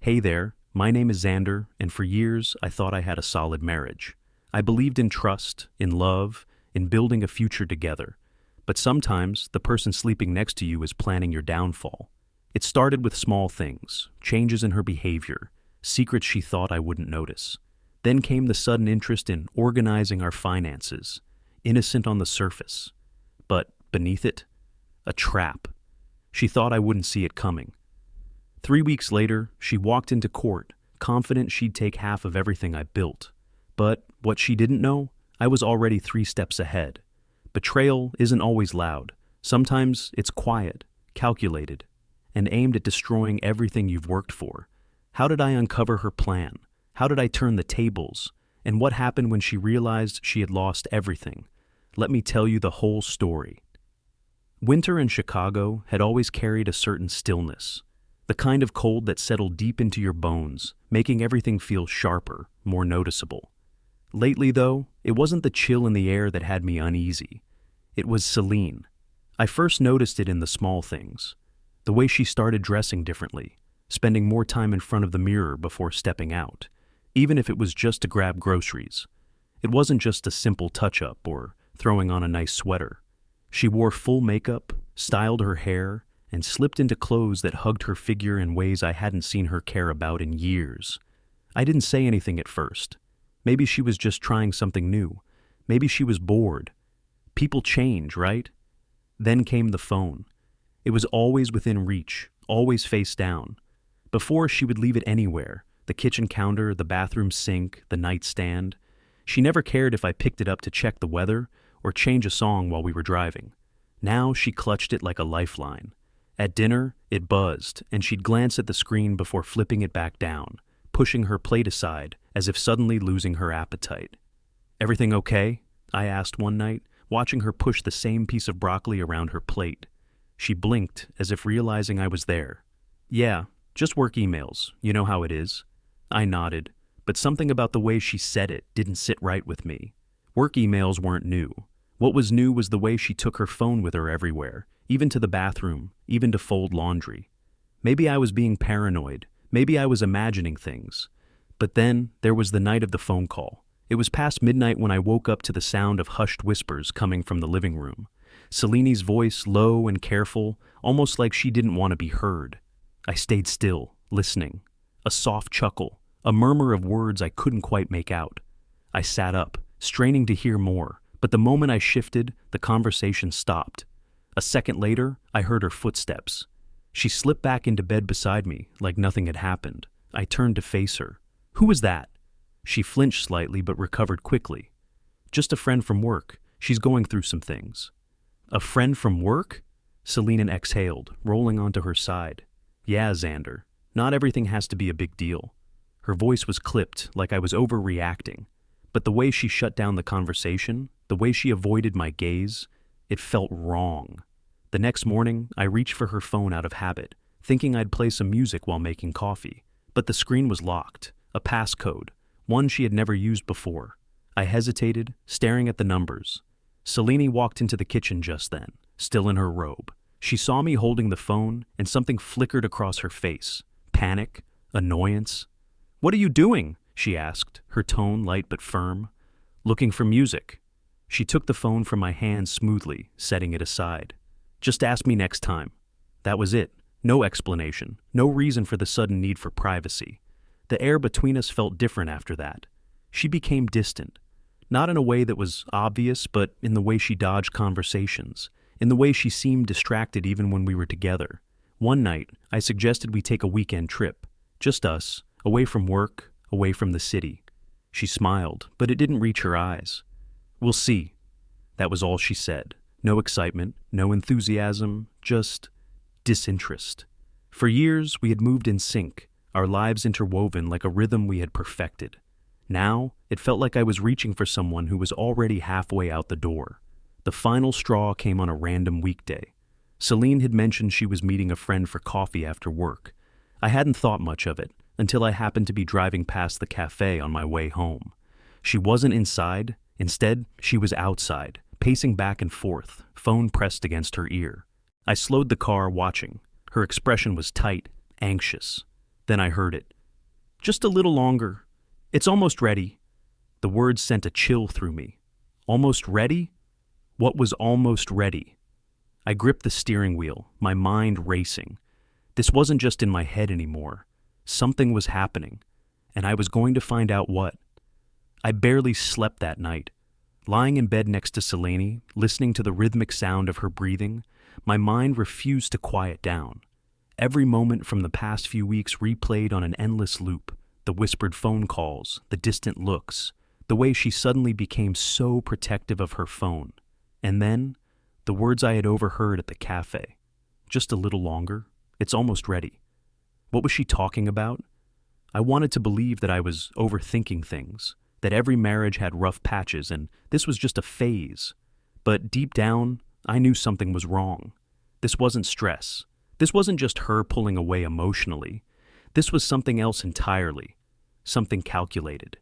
Hey there, my name is Xander, and for years I thought I had a solid marriage. I believed in trust, in love, in building a future together. But sometimes the person sleeping next to you is planning your downfall. It started with small things, changes in her behavior, secrets she thought I wouldn't notice. Then came the sudden interest in organizing our finances, innocent on the surface. But beneath it, a trap. She thought I wouldn't see it coming. 3 weeks later, she walked into court, confident she'd take half of everything I built. But what she didn't know, I was already 3 steps ahead. Betrayal isn't always loud. Sometimes it's quiet, calculated, and aimed at destroying everything you've worked for. How did I uncover her plan? How did I turn the tables? And what happened when she realized she had lost everything? Let me tell you the whole story. Winter in Chicago had always carried a certain stillness, the kind of cold that settled deep into your bones, making everything feel sharper, more noticeable. Lately, though, it wasn't the chill in the air that had me uneasy. It was Celine. I first noticed it in the small things. The way she started dressing differently, spending more time in front of the mirror before stepping out, even if it was just to grab groceries. It wasn't just a simple touch-up or throwing on a nice sweater. She wore full makeup, styled her hair, and slipped into clothes that hugged her figure in ways I hadn't seen her care about in years. I didn't say anything at first. Maybe she was just trying something new. Maybe she was bored. People change, right? Then came the phone. It was always within reach, always face down. Before, she would leave it anywhere, the kitchen counter, the bathroom sink, the nightstand. She never cared if I picked it up to check the weather or change a song while we were driving. Now she clutched it like a lifeline. At dinner, it buzzed, and she'd glance at the screen before flipping it back down, pushing her plate aside as if suddenly losing her appetite. "Everything okay?" I asked one night, watching her push the same piece of broccoli around her plate. She blinked as if realizing I was there. "Yeah, just work emails, you know how it is." I nodded, but something about the way she said it didn't sit right with me. Work emails weren't new. What was new was the way she took her phone with her everywhere, even to the bathroom, even to fold laundry. Maybe I was being paranoid. Maybe I was imagining things. But then there was the night of the phone call. It was past midnight when I woke up to the sound of hushed whispers coming from the living room. Celine's voice, low and careful, almost like she didn't want to be heard. I stayed still, listening. A soft chuckle, a murmur of words I couldn't quite make out. I sat up, straining to hear more, but the moment I shifted, the conversation stopped. A second later, I heard her footsteps. She slipped back into bed beside me, like nothing had happened. I turned to face her. "Who was that?" She flinched slightly but recovered quickly. "Just a friend from work. She's going through some things." "A friend from work?" Selena exhaled, rolling onto her side. "Yeah, Xander. Not everything has to be a big deal." Her voice was clipped, like I was overreacting. But the way she shut down the conversation, the way she avoided my gaze, it felt wrong. The next morning, I reached for her phone out of habit, thinking I'd play some music while making coffee. But the screen was locked, a passcode, one she had never used before. I hesitated, staring at the numbers. Selene walked into the kitchen just then, still in her robe. She saw me holding the phone, and something flickered across her face. Panic, annoyance. "What are you doing?" she asked, her tone light but firm. "Looking for music." She took the phone from my hand smoothly, setting it aside. "Just ask me next time." That was it. No explanation, no reason for the sudden need for privacy. The air between us felt different after that. She became distant. Not in a way that was obvious, but in the way she dodged conversations, in the way she seemed distracted even when we were together. One night, I suggested we take a weekend trip. Just us, away from work, away from the city. She smiled, but it didn't reach her eyes. "We'll see." That was all she said. No excitement, no enthusiasm, just disinterest. For years, we had moved in sync, our lives interwoven like a rhythm we had perfected. Now, it felt like I was reaching for someone who was already halfway out the door. The final straw came on a random weekday. Celine had mentioned she was meeting a friend for coffee after work. I hadn't thought much of it until I happened to be driving past the cafe on my way home. She wasn't inside. Instead, she was outside, pacing back and forth, phone pressed against her ear. I slowed the car, watching. Her expression was tight, anxious. Then I heard it. Just a little longer. It's almost ready. The words sent a chill through me. Almost ready? What was almost ready? I gripped the steering wheel, my mind racing. This wasn't just in my head anymore. Something was happening, and I was going to find out what. I barely slept that night. Lying in bed next to Selene, listening to the rhythmic sound of her breathing, my mind refused to quiet down. Every moment from the past few weeks replayed on an endless loop. The whispered phone calls, the distant looks, the way she suddenly became so protective of her phone. And then, the words I had overheard at the cafe. Just a little longer. It's almost ready. What was she talking about? I wanted to believe that I was overthinking things, that every marriage had rough patches and this was just a phase. But deep down, I knew something was wrong. This wasn't stress. This wasn't just her pulling away emotionally. This was something else entirely. Something calculated.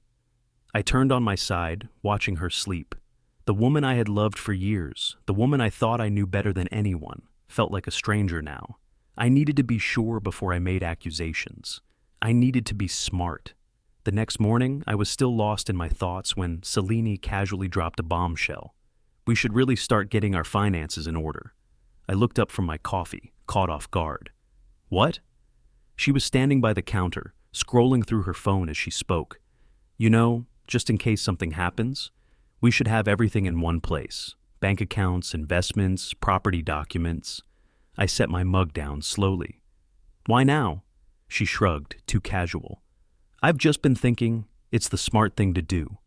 I turned on my side, watching her sleep. The woman I had loved for years, the woman I thought I knew better than anyone, felt like a stranger now. I needed to be sure before I made accusations. I needed to be smart. The next morning, I was still lost in my thoughts when Selene casually dropped a bombshell. We should really start getting our finances in order. I looked up from my coffee, caught off guard. What? She was standing by the counter, scrolling through her phone as she spoke. You know, just in case something happens, we should have everything in one place. Bank accounts, investments, property documents. I set my mug down slowly. Why now? She shrugged, too casual. I've just been thinking it's the smart thing to do.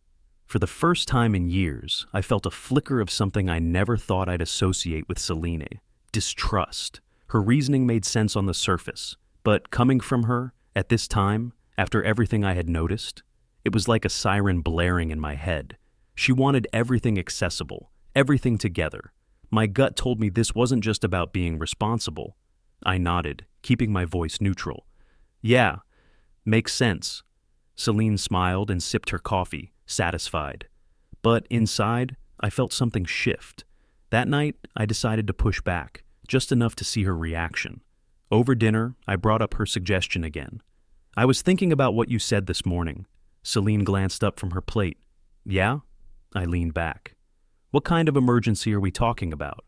For the first time in years, I felt a flicker of something I never thought I'd associate with Selene. Distrust. Her reasoning made sense on the surface, but coming from her, at this time, after everything I had noticed, it was like a siren blaring in my head. She wanted everything accessible, everything together. My gut told me this wasn't just about being responsible. I nodded, keeping my voice neutral. Yeah, makes sense. Selene smiled and sipped her coffee, satisfied. But inside, I felt something shift. That night, I decided to push back, just enough to see her reaction. Over dinner, I brought up her suggestion again. I was thinking about what you said this morning. Selene glanced up from her plate. Yeah? I leaned back. What kind of emergency are we talking about?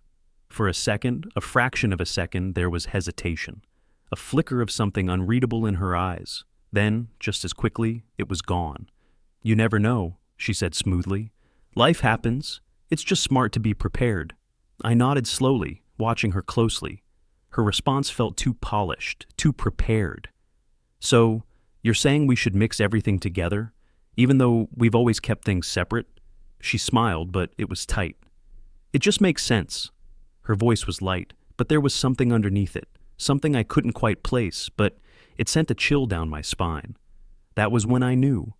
For a second, a fraction of a second, there was hesitation. A flicker of something unreadable in her eyes. Then, just as quickly, it was gone. You never know, she said smoothly. Life happens. It's just smart to be prepared. I nodded slowly, watching her closely. Her response felt too polished, too prepared. So, you're saying we should mix everything together, even though we've always kept things separate? She smiled, but it was tight. It just makes sense. Her voice was light, but there was something underneath it, something I couldn't quite place, but it sent a chill down my spine. That was when I knew.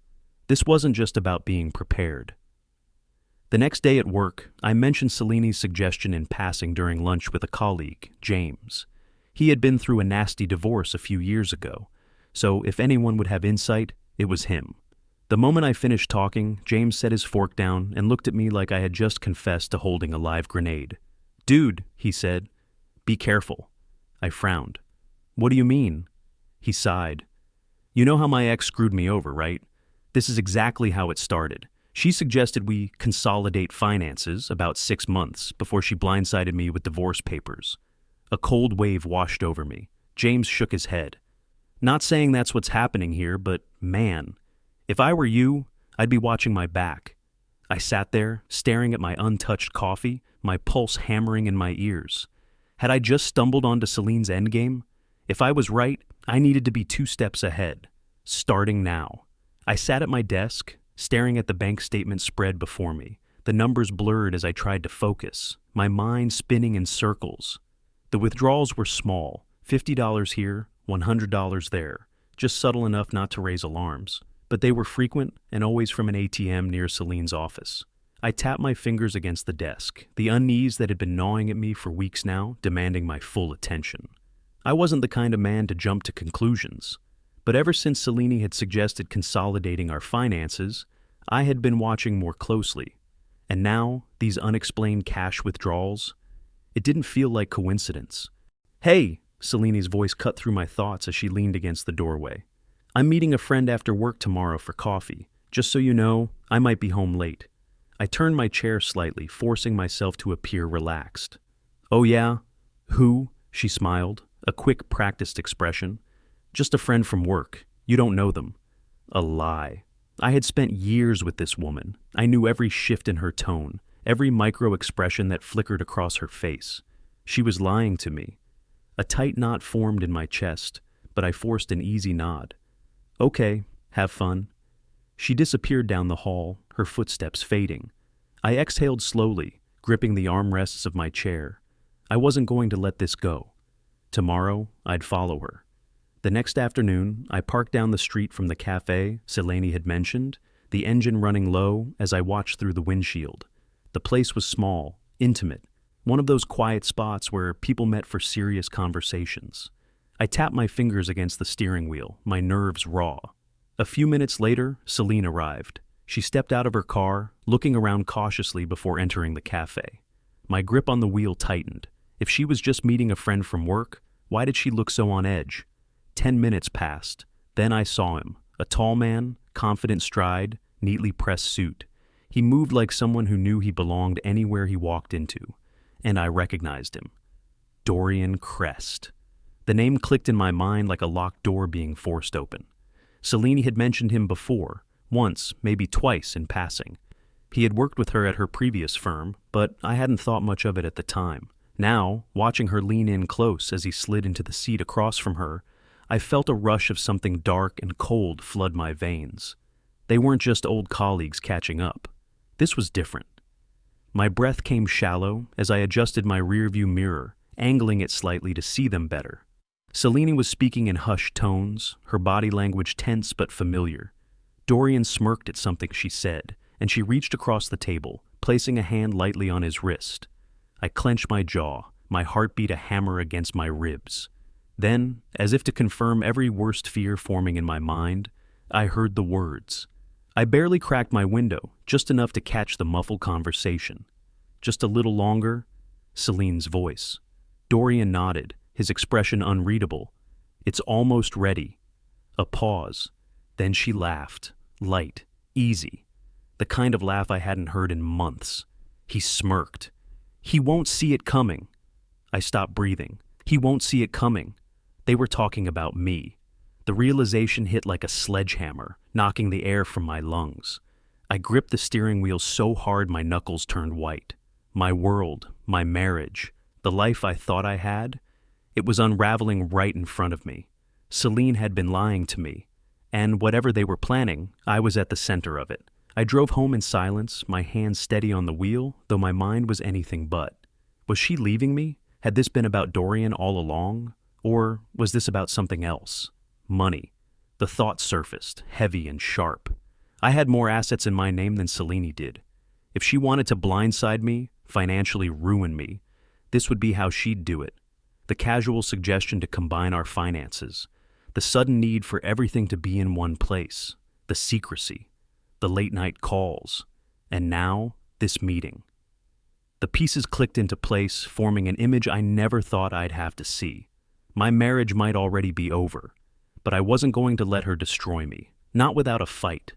This wasn't just about being prepared. The next day at work, I mentioned Selene's suggestion in passing during lunch with a colleague, James. He had been through a nasty divorce a few years ago, so if anyone would have insight, it was him. The moment I finished talking, James set his fork down and looked at me like I had just confessed to holding a live grenade. Dude, he said, be careful. I frowned. What do you mean? He sighed. You know how my ex screwed me over, right? This is exactly how it started. She suggested we consolidate finances about 6 months before she blindsided me with divorce papers. A cold wave washed over me. James shook his head. Not saying that's what's happening here, but man, if I were you, I'd be watching my back. I sat there, staring at my untouched coffee, my pulse hammering in my ears. Had I just stumbled onto Selene's endgame? If I was right, I needed to be 2 steps ahead. Starting now. I sat at my desk, staring at the bank statement spread before me. The numbers blurred as I tried to focus, my mind spinning in circles. The withdrawals were small, $50 here, $100 there, just subtle enough not to raise alarms. But they were frequent and always from an ATM near Selene's office. I tapped my fingers against the desk, the unease that had been gnawing at me for weeks now, demanding my full attention. I wasn't the kind of man to jump to conclusions, but ever since Selene had suggested consolidating our finances, I had been watching more closely. And now, these unexplained cash withdrawals, it didn't feel like coincidence. Hey, Selene's voice cut through my thoughts as she leaned against the doorway. "I'm meeting a friend after work tomorrow for coffee. Just so you know, I might be home late." I turned my chair slightly, forcing myself to appear relaxed. "Oh yeah? Who?" She smiled, a quick, practiced expression. "Just a friend from work. You don't know them." A lie. I had spent years with this woman. I knew every shift in her tone, every micro-expression that flickered across her face. She was lying to me. A tight knot formed in my chest, but I forced an easy nod. "Okay, have fun." She disappeared down the hall, her footsteps fading. I exhaled slowly, gripping the armrests of my chair. I wasn't going to let this go. Tomorrow, I'd follow her. The next afternoon, I parked down the street from the cafe Selene had mentioned, the engine running low as I watched through the windshield. The place was small, intimate, one of those quiet spots where people met for serious conversations. I tapped my fingers against the steering wheel, my nerves raw. A few minutes later, Selene arrived. She stepped out of her car, looking around cautiously before entering the cafe. My grip on the wheel tightened. If she was just meeting a friend from work, why did she look so on edge? 10 minutes passed. Then I saw him, a tall man, confident stride, neatly pressed suit. He moved like someone who knew he belonged anywhere he walked into, and I recognized him. Dorian Crest. The name clicked in my mind like a locked door being forced open. Selene had mentioned him before, once, maybe twice in passing. He had worked with her at her previous firm, but I hadn't thought much of it at the time. Now, watching her lean in close as he slid into the seat across from her, I felt a rush of something dark and cold flood my veins. They weren't just old colleagues catching up. This was different. My breath came shallow as I adjusted my rearview mirror, angling it slightly to see them better. Selene was speaking in hushed tones, her body language tense but familiar. Dorian smirked at something she said, and she reached across the table, placing a hand lightly on his wrist. I clenched my jaw, my heartbeat a hammer against my ribs. Then, as if to confirm every worst fear forming in my mind, I heard the words. I barely cracked my window, just enough to catch the muffled conversation. "Just a little longer?" Selene's voice. Dorian nodded, his expression unreadable. "It's almost ready." A pause. Then she laughed, light, easy. The kind of laugh I hadn't heard in months. He smirked. "He won't see it coming." I stopped breathing. "He won't see it coming." They were talking about me. The realization hit like a sledgehammer, knocking the air from my lungs. I gripped the steering wheel so hard my knuckles turned white. My world, my marriage, the life I thought I had, it was unraveling right in front of me. Selene had been lying to me, and whatever they were planning, I was at the center of it. I drove home in silence, my hands steady on the wheel, though my mind was anything but. Was she leaving me? Had this been about Dorian all along? Or was this about something else? Money. The thought surfaced, heavy and sharp. I had more assets in my name than Selene did. If she wanted to blindside me, financially ruin me, this would be how she'd do it. The casual suggestion to combine our finances. The sudden need for everything to be in one place. The secrecy. The late-night calls. And now, this meeting. The pieces clicked into place, forming an image I never thought I'd have to see. My marriage might already be over, but I wasn't going to let her destroy me, not without a fight.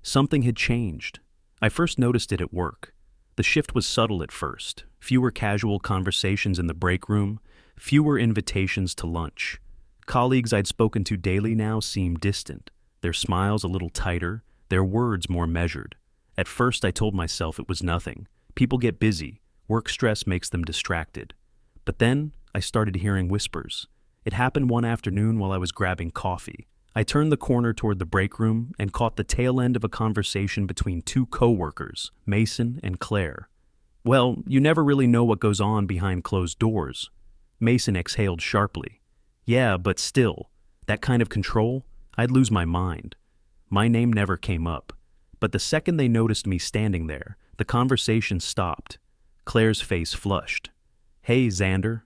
Something had changed. I first noticed it at work. The shift was subtle at first, fewer casual conversations in the break room, fewer invitations to lunch. Colleagues I'd spoken to daily now seemed distant, their smiles a little tighter, their words more measured. At first I told myself it was nothing. People get busy, work stress makes them distracted. But then I started hearing whispers. It happened one afternoon while I was grabbing coffee. I turned the corner toward the break room and caught the tail end of a conversation between two co-workers, Mason and Claire. Well, you never really know what goes on behind closed doors. Mason exhaled sharply. Yeah, but still, that kind of control, I'd lose my mind. My name never came up. But the second they noticed me standing there, the conversation stopped. Claire's face flushed. Hey, Xander.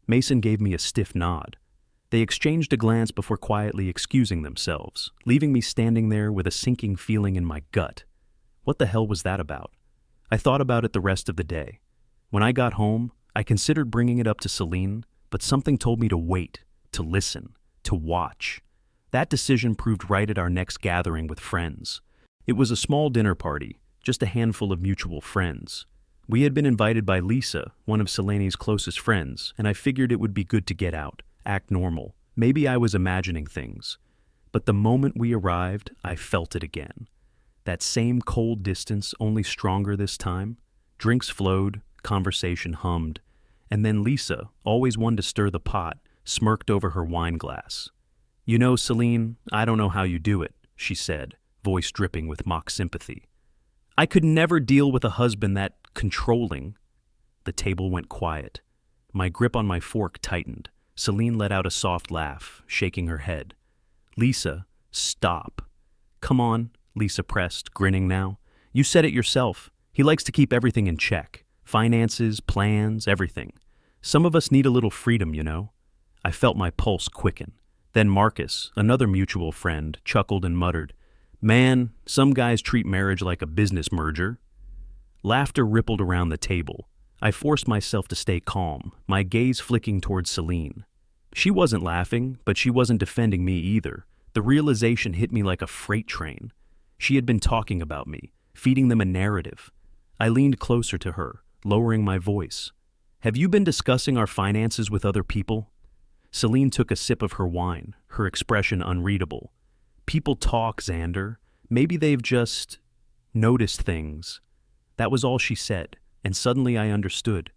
Mason gave me a stiff nod. They exchanged a glance before quietly excusing themselves, leaving me standing there with a sinking feeling in my gut. What the hell was that about? I thought about it the rest of the day. When I got home, I considered bringing it up to Selene, but something told me to wait, to listen, to watch. That decision proved right at our next gathering with friends. It was a small dinner party, just a handful of mutual friends. We had been invited by Lisa, one of Seleni's closest friends, and I figured it would be good to get out, act normal. Maybe I was imagining things. But the moment we arrived, I felt it again. That same cold distance, only stronger this time. Drinks flowed, conversation hummed, and then Lisa, always one to stir the pot, smirked over her wine glass. "You know, Celine, I don't know how you do it," she said, voice dripping with mock sympathy. "I could never deal with a husband that controlling." The table went quiet. My grip on my fork tightened. Celine let out a soft laugh, shaking her head. "Lisa, stop." "Come on," Lisa pressed, grinning now. "You said it yourself. He likes to keep everything in check. Finances, plans, everything. Some of us need a little freedom, you know." I felt my pulse quicken. Then Marcus, another mutual friend, chuckled and muttered, "Man, some guys treat marriage like a business merger." Laughter rippled around the table. I forced myself to stay calm, my gaze flicking towards Celine. She wasn't laughing, but she wasn't defending me either. The realization hit me like a freight train. She had been talking about me, feeding them a narrative. I leaned closer to her, lowering my voice. "Have you been discussing our finances with other people?" Celine took a sip of her wine, her expression unreadable. "People talk, Xander. Maybe they've just noticed things." That was all she said, and suddenly I understood.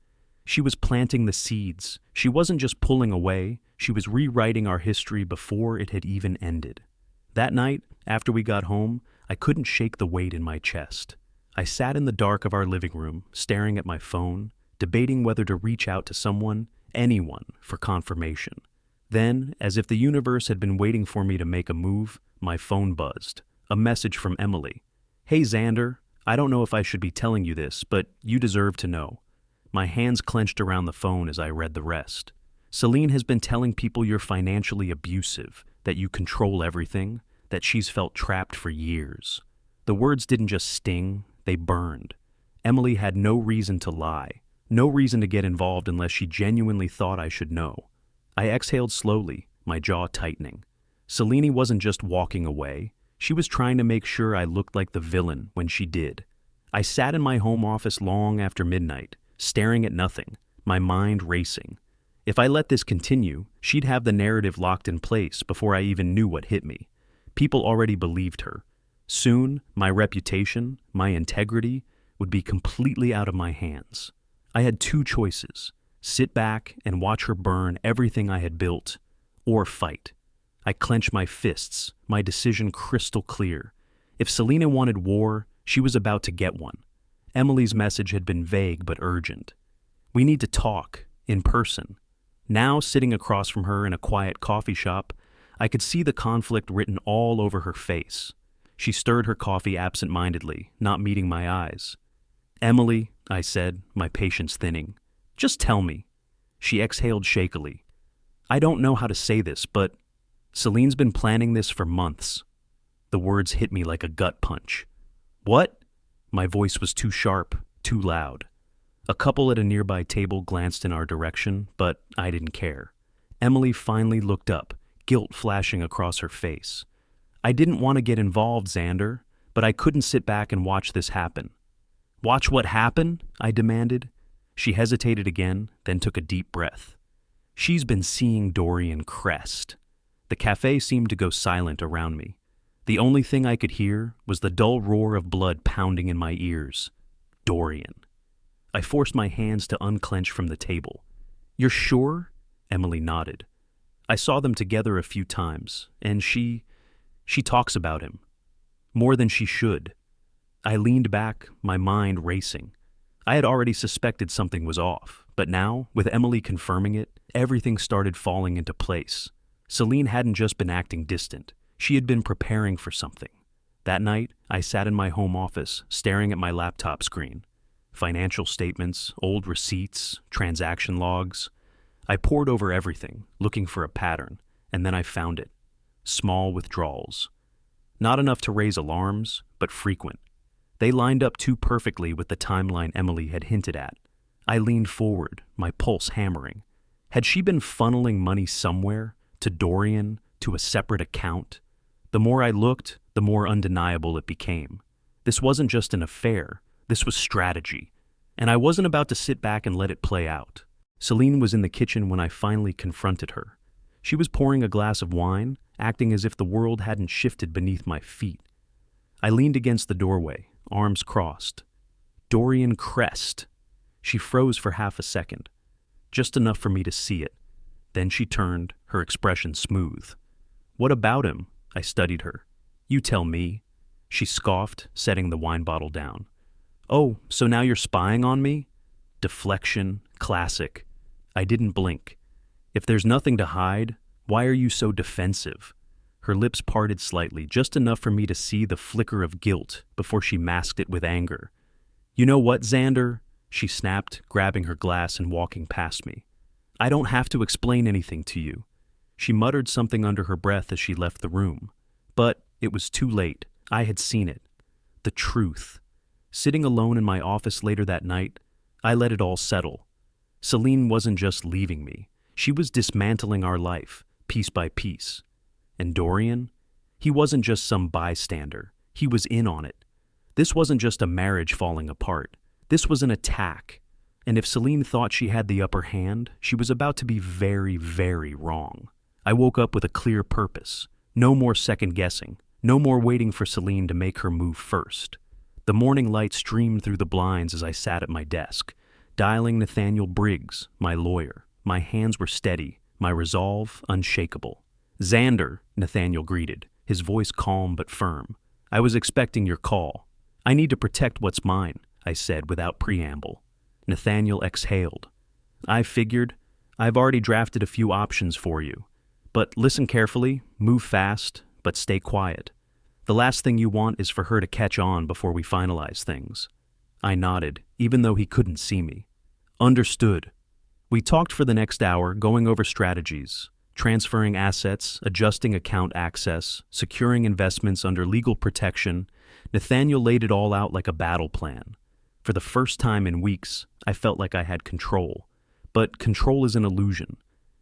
She was planting the seeds. She wasn't just pulling away, she was rewriting our history before it had even ended. That night, after we got home, I couldn't shake the weight in my chest. I sat in the dark of our living room, staring at my phone, debating whether to reach out to someone, anyone, for confirmation. Then, as if the universe had been waiting for me to make a move, my phone buzzed. A message from Emily. "Hey Xander, I don't know if I should be telling you this, but you deserve to know." My hands clenched around the phone as I read the rest. "Celine has been telling people you're financially abusive, that you control everything, that she's felt trapped for years." The words didn't just sting, they burned. Emily had no reason to lie, no reason to get involved unless she genuinely thought I should know. I exhaled slowly, my jaw tightening. Celine wasn't just walking away, she was trying to make sure I looked like the villain when she did. I sat in my home office long after midnight, staring at nothing, my mind racing. If I let this continue, she'd have the narrative locked in place before I even knew what hit me. People already believed her. Soon, my reputation, my integrity, would be completely out of my hands. I had two choices: sit back and watch her burn everything I had built, or fight. I clenched my fists, my decision crystal clear. If Selena wanted war, she was about to get one. Emily's message had been vague but urgent. "We need to talk, in person." Now, sitting across from her in a quiet coffee shop, I could see the conflict written all over her face. She stirred her coffee absent-mindedly, not meeting my eyes. "Emily," I said, my patience thinning, "just tell me." She exhaled shakily. "I don't know how to say this, but Celine's been planning this for months." The words hit me like a gut punch. "What?" My voice was too sharp, too loud. A couple at a nearby table glanced in our direction, but I didn't care. Emily finally looked up, guilt flashing across her face. "I didn't want to get involved, Xander, but I couldn't sit back and watch this happen." "Watch what happened?" I demanded. She hesitated again, then took a deep breath. "She's been seeing Dorian Crest." The cafe seemed to go silent around me. The only thing I could hear was the dull roar of blood pounding in my ears. Dorian. I forced my hands to unclench from the table. "You're sure?" Emily nodded. "I saw them together a few times, and she talks about him. More than she should." I leaned back, my mind racing. I had already suspected something was off, but now, with Emily confirming it, everything started falling into place. Celine hadn't just been acting distant. She had been preparing for something. That night, I sat in my home office, staring at my laptop screen. Financial statements, old receipts, transaction logs. I pored over everything, looking for a pattern, and then I found it. Small withdrawals. Not enough to raise alarms, but frequent. They lined up too perfectly with the timeline Emily had hinted at. I leaned forward, my pulse hammering. Had she been funneling money somewhere, to Dorian, to a separate account? The more I looked, the more undeniable it became. This wasn't just an affair, this was strategy. And I wasn't about to sit back and let it play out. Celine was in the kitchen when I finally confronted her. She was pouring a glass of wine, acting as if the world hadn't shifted beneath my feet. I leaned against the doorway, arms crossed. Dorian Crest. She froze for half a second, just enough for me to see it. Then she turned, her expression smooth. What about him? I studied her. You tell me. She scoffed, setting the wine bottle down. Oh, so now you're spying on me? Deflection, classic. I didn't blink. If there's nothing to hide, why are you so defensive? Her lips parted slightly, just enough for me to see the flicker of guilt before she masked it with anger. You know what, Xander? She snapped, grabbing her glass and walking past me. I don't have to explain anything to you. She muttered something under her breath as she left the room. But it was too late. I had seen it. The truth. Sitting alone in my office later that night, I let it all settle. Celine wasn't just leaving me. She was dismantling our life, piece by piece. And Dorian? He wasn't just some bystander. He was in on it. This wasn't just a marriage falling apart. This was an attack. And if Celine thought she had the upper hand, she was about to be very, very wrong. I woke up with a clear purpose. No more second guessing. No more waiting for Celine to make her move first. The morning light streamed through the blinds as I sat at my desk, dialing Nathaniel Briggs, my lawyer. My hands were steady, my resolve unshakable. Xander, Nathaniel greeted, his voice calm but firm. I was expecting your call. I need to protect what's mine, I said without preamble. Nathaniel exhaled. I figured. I've already drafted a few options for you. But listen carefully, move fast, but stay quiet. The last thing you want is for her to catch on before we finalize things. I nodded, even though he couldn't see me. Understood. We talked for the next hour, going over strategies, transferring assets, adjusting account access, securing investments under legal protection. Nathaniel laid it all out like a battle plan. For the first time in weeks, I felt like I had control. But control is an illusion,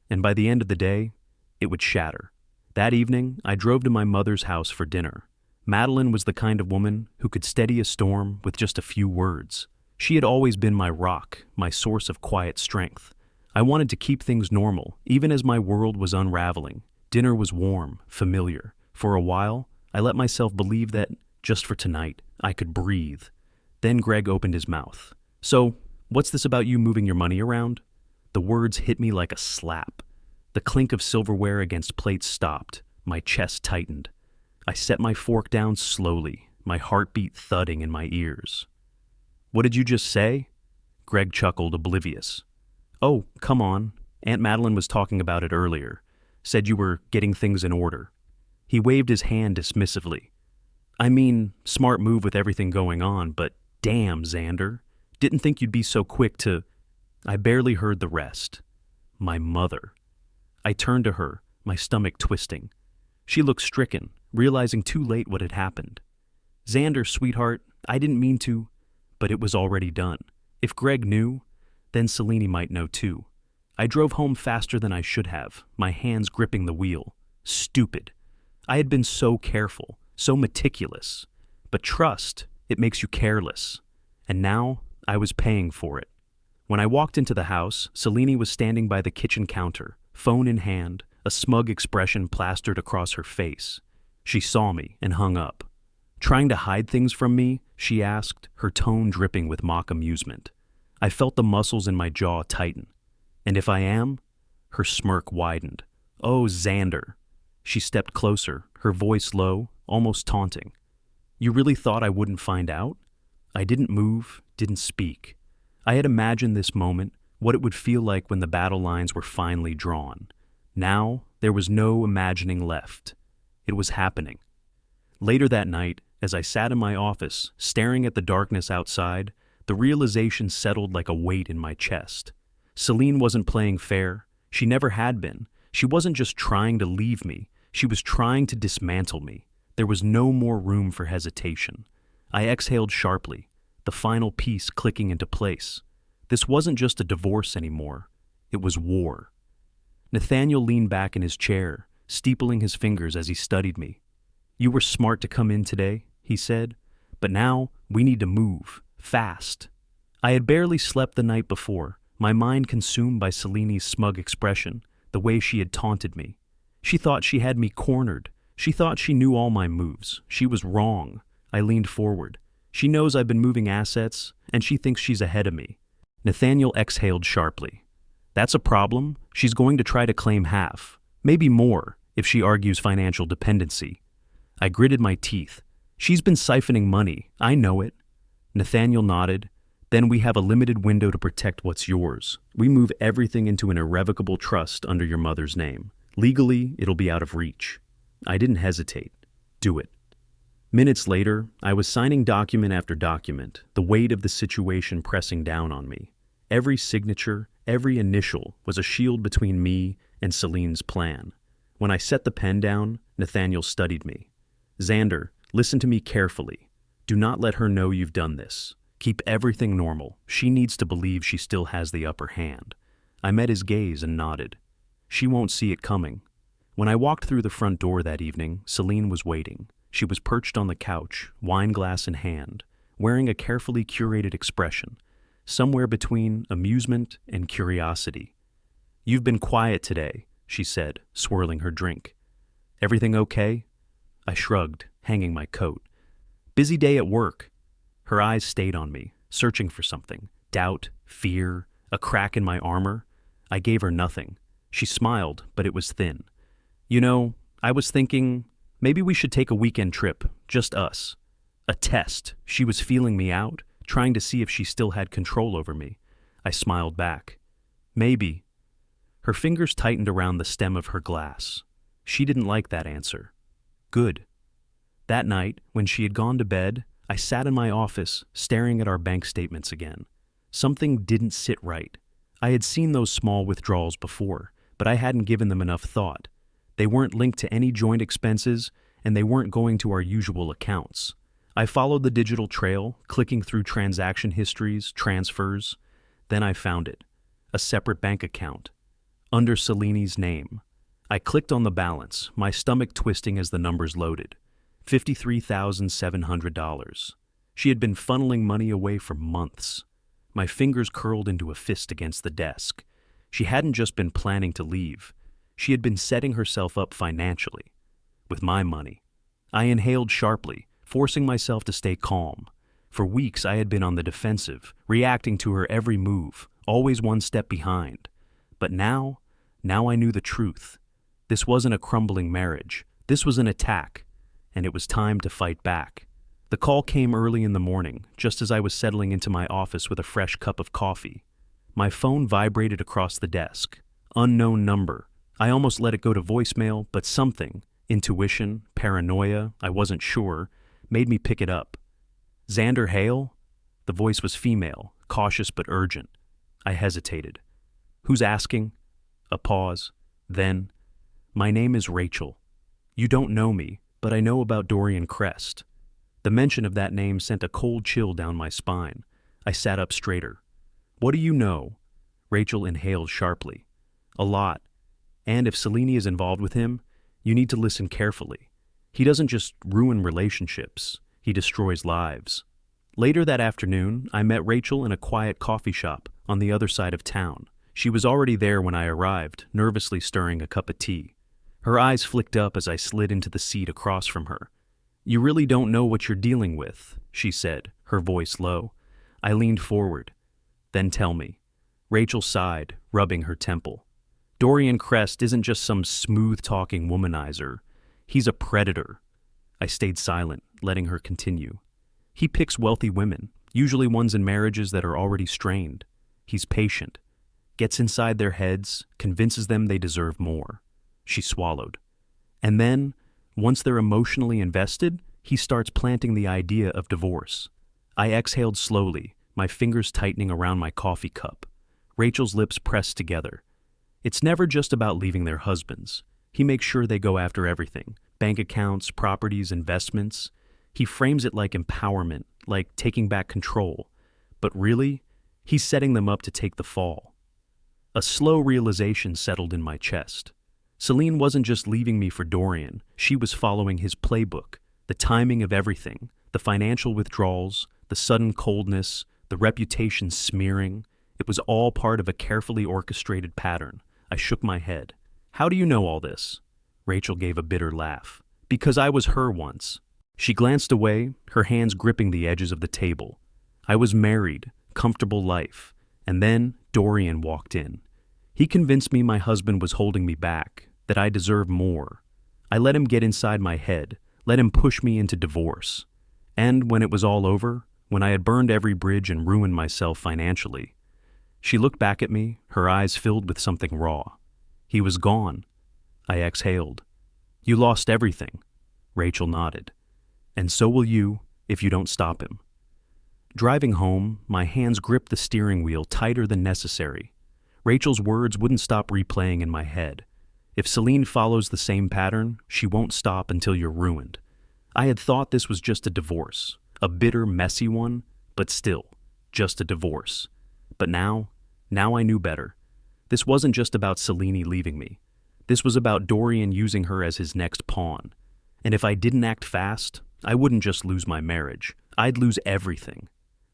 and by the end of the day, it would shatter. That evening, I drove to my mother's house for dinner. Madeline was the kind of woman who could steady a storm with just a few words. She had always been my rock, my source of quiet strength. I wanted to keep things normal, even as my world was unraveling. Dinner was warm, familiar. For a while, I let myself believe that, just for tonight, I could breathe. Then Greg opened his mouth. So, what's this about you moving your money around? The words hit me like a slap. The clink of silverware against plates stopped. My chest tightened. I set my fork down slowly, my heartbeat thudding in my ears. What did you just say? Greg chuckled, oblivious. Oh, come on. Aunt Madeline was talking about it earlier. Said you were getting things in order. He waved his hand dismissively. I mean, smart move with everything going on, but damn, Xander. Didn't think you'd be so quick to... I barely heard the rest. My mother. I turned to her, my stomach twisting. She looked stricken, realizing too late what had happened. Xander, sweetheart, I didn't mean to, but it was already done. If Greg knew, then Celine might know too. I drove home faster than I should have, my hands gripping the wheel. Stupid. I had been so careful, so meticulous. But trust, it makes you careless. And now, I was paying for it. When I walked into the house, Celine was standing by the kitchen counter, phone in hand, a smug expression plastered across her face. She saw me and hung up. Trying to hide things from me, she asked, her tone dripping with mock amusement. I felt the muscles in my jaw tighten. And if I am? Her smirk widened. Oh, Xander. She stepped closer, her voice low, almost taunting. You really thought I wouldn't find out? I didn't move, didn't speak. I had imagined this moment, what it would feel like when the battle lines were finally drawn. Now, there was no imagining left. It was happening. Later that night, as I sat in my office, staring at the darkness outside, the realization settled like a weight in my chest. Celine wasn't playing fair. She never had been. She wasn't just trying to leave me. She was trying to dismantle me. There was no more room for hesitation. I exhaled sharply, the final piece clicking into place. This wasn't just a divorce anymore. It was war. Nathaniel leaned back in his chair, steepling his fingers as he studied me. "You were smart to come in today," he said, "but now we need to move, fast." I had barely slept the night before, my mind consumed by Seleni's smug expression, the way she had taunted me. She thought she had me cornered. She thought she knew all my moves. She was wrong. I leaned forward. She knows I've been moving assets, and she thinks she's ahead of me. Nathaniel exhaled sharply. "That's a problem. She's going to try to claim half, maybe more, if she argues financial dependency." I gritted my teeth. "She's been siphoning money. I know it." Nathaniel nodded. "Then we have a limited window to protect what's yours. We move everything into an irrevocable trust under your mother's name. Legally, it'll be out of reach." I didn't hesitate. "Do it." Minutes later, I was signing document after document, the weight of the situation pressing down on me. Every signature, every initial was a shield between me and Celine's plan. When I set the pen down, Nathaniel studied me. "Xander, listen to me carefully. Do not let her know you've done this. Keep everything normal. She needs to believe she still has the upper hand." I met his gaze and nodded. "She won't see it coming." When I walked through the front door that evening, Celine was waiting. She was perched on the couch, wine glass in hand, wearing a carefully curated expression, somewhere between amusement and curiosity. "You've been quiet today," she said, swirling her drink. "Everything okay?" I shrugged, hanging my coat. "Busy day at work." Her eyes stayed on me, searching for something. Doubt, fear, a crack in my armor. I gave her nothing. She smiled, but it was thin. "You know, I was thinking, maybe we should take a weekend trip, just us." A test. She was feeling me out, trying to see if she still had control over me. I smiled back. "Maybe." Her fingers tightened around the stem of her glass. She didn't like that answer. Good. That night, when she had gone to bed, I sat in my office, staring at our bank statements again. Something didn't sit right. I had seen those small withdrawals before, but I hadn't given them enough thought. They weren't linked to any joint expenses, and they weren't going to our usual accounts. I followed the digital trail, clicking through transaction histories, transfers. Then I found it. A separate bank account. Under Celine's name. I clicked on the balance, my stomach twisting as the numbers loaded. $53,700. She had been funneling money away for months. My fingers curled into a fist against the desk. She hadn't just been planning to leave. She had been setting herself up financially. With my money. I inhaled sharply, forcing myself to stay calm. For weeks I had been on the defensive, reacting to her every move, always one step behind. But now I knew the truth. This wasn't a crumbling marriage. This was an attack. And it was time to fight back. The call came early in the morning, just as I was settling into my office with a fresh cup of coffee. My phone vibrated across the desk. Unknown number. I almost let it go to voicemail, but something, intuition, paranoia, I wasn't sure, made me pick it up. "Xander Hale?" The voice was female, cautious but urgent. I hesitated. "Who's asking?" A pause. Then, "My name is Rachel. You don't know me, but I know about Dorian Crest." The mention of that name sent a cold chill down my spine. I sat up straighter. "What do you know?" Rachel inhaled sharply. "A lot. And if Celine is involved with him, you need to listen carefully. He doesn't just ruin relationships, he destroys lives." Later that afternoon, I met Rachel in a quiet coffee shop on the other side of town. She was already there when I arrived, nervously stirring a cup of tea. Her eyes flicked up as I slid into the seat across from her. "You really don't know what you're dealing with," she said, her voice low. I leaned forward. "Then tell me." Rachel sighed, rubbing her temple. "Dorian Crest isn't just some smooth-talking womanizer. He's a predator." I stayed silent, letting her continue. "He picks wealthy women, usually ones in marriages that are already strained. He's patient, gets inside their heads, convinces them they deserve more." She swallowed. "And then, once they're emotionally invested, he starts planting the idea of divorce." I exhaled slowly, my fingers tightening around my coffee cup. Rachel's lips pressed together. "It's never just about leaving their husbands. He makes sure they go after everything. Bank accounts, properties, investments. He frames it like empowerment, like taking back control. But really, he's setting them up to take the fall." A slow realization settled in my chest. Celine wasn't just leaving me for Dorian, she was following his playbook. The timing of everything, the financial withdrawals, the sudden coldness, the reputation smearing, it was all part of a carefully orchestrated pattern. I shook my head. How do you know all this? Rachel gave a bitter laugh. Because I was her once. She glanced away, her hands gripping the edges of the table. I was married, comfortable life, and then Dorian walked in. He convinced me my husband was holding me back, that I deserved more. I let him get inside my head, let him push me into divorce. And when it was all over, when I had burned every bridge and ruined myself financially, she looked back at me, her eyes filled with something raw. He was gone. I exhaled. You lost everything. Rachel nodded. And so will you if you don't stop him. Driving home, my hands gripped the steering wheel tighter than necessary. Rachel's words wouldn't stop replaying in my head. If Celine follows the same pattern, she won't stop until you're ruined. I had thought this was just a divorce, a bitter, messy one, but still, just a divorce. But now I knew better. This wasn't just about Celine leaving me. This was about Dorian using her as his next pawn. And if I didn't act fast, I wouldn't just lose my marriage. I'd lose everything.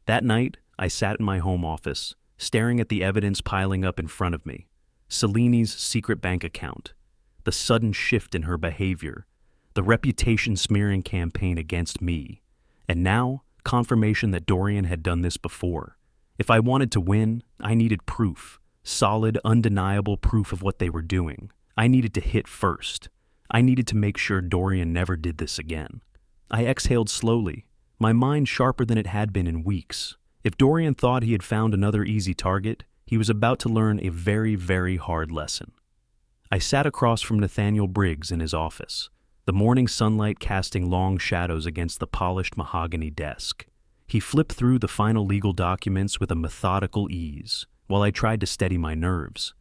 That night, I sat in my home office, staring at the evidence piling up in front of me. Celine's secret bank account, the sudden shift in her behavior, the reputation smearing campaign against me, and now, confirmation that Dorian had done this before. If I wanted to win, I needed proof, solid, undeniable proof of what they were doing. I needed to hit first. I needed to make sure Dorian never did this again. I exhaled slowly, my mind sharper than it had been in weeks. If Dorian thought he had found another easy target, he was about to learn a very, very hard lesson. I sat across from Nathaniel Briggs in his office, the morning sunlight casting long shadows against the polished mahogany desk. He flipped through the final legal documents with a methodical ease, while I tried to steady my nerves.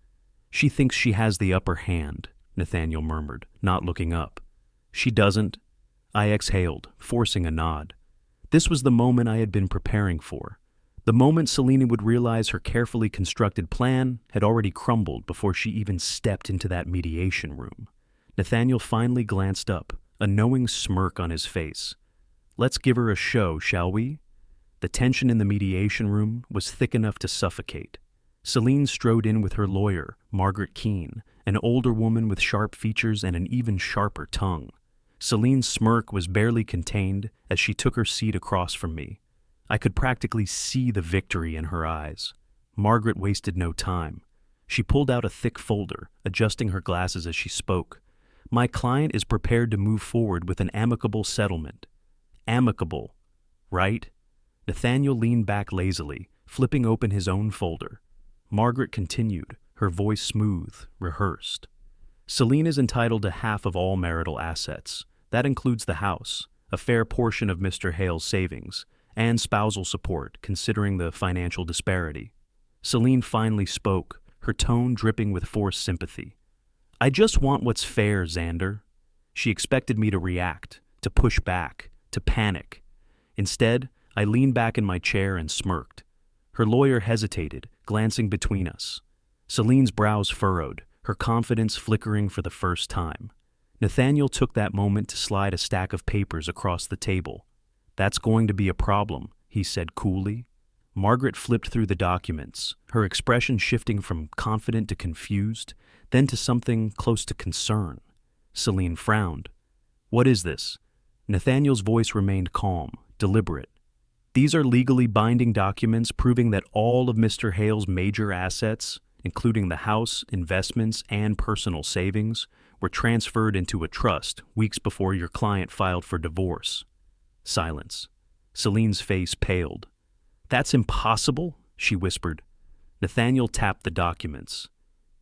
She thinks she has the upper hand, Nathaniel murmured, not looking up. She doesn't. I exhaled, forcing a nod. This was the moment I had been preparing for. The moment Celine would realize her carefully constructed plan had already crumbled before she even stepped into that mediation room. Nathaniel finally glanced up, a knowing smirk on his face. Let's give her a show, shall we? The tension in the mediation room was thick enough to suffocate. Celine strode in with her lawyer, Margaret Keene, an older woman with sharp features and an even sharper tongue. Celine's smirk was barely contained as she took her seat across from me. I could practically see the victory in her eyes. Margaret wasted no time. She pulled out a thick folder, adjusting her glasses as she spoke. My client is prepared to move forward with an amicable settlement. Amicable, right? Nathaniel leaned back lazily, flipping open his own folder. Margaret continued, her voice smooth, rehearsed. Celine is entitled to half of all marital assets. That includes the house, a fair portion of Mr. Hale's savings, and spousal support, considering the financial disparity. Celine finally spoke, her tone dripping with forced sympathy. I just want what's fair, Xander. She expected me to react, to push back, to panic. Instead, I leaned back in my chair and smirked. Her lawyer hesitated, glancing between us. Celine's brows furrowed, her confidence flickering for the first time. Nathaniel took that moment to slide a stack of papers across the table. That's going to be a problem, he said coolly. Margaret flipped through the documents, her expression shifting from confident to confused, then to something close to concern. Celine frowned. What is this? Nathaniel's voice remained calm, deliberate. These are legally binding documents proving that all of Mr. Hale's major assets, including the house, investments, and personal savings, were transferred into a trust weeks before your client filed for divorce. Silence. Celine's face paled. That's impossible, she whispered. Nathaniel tapped the documents.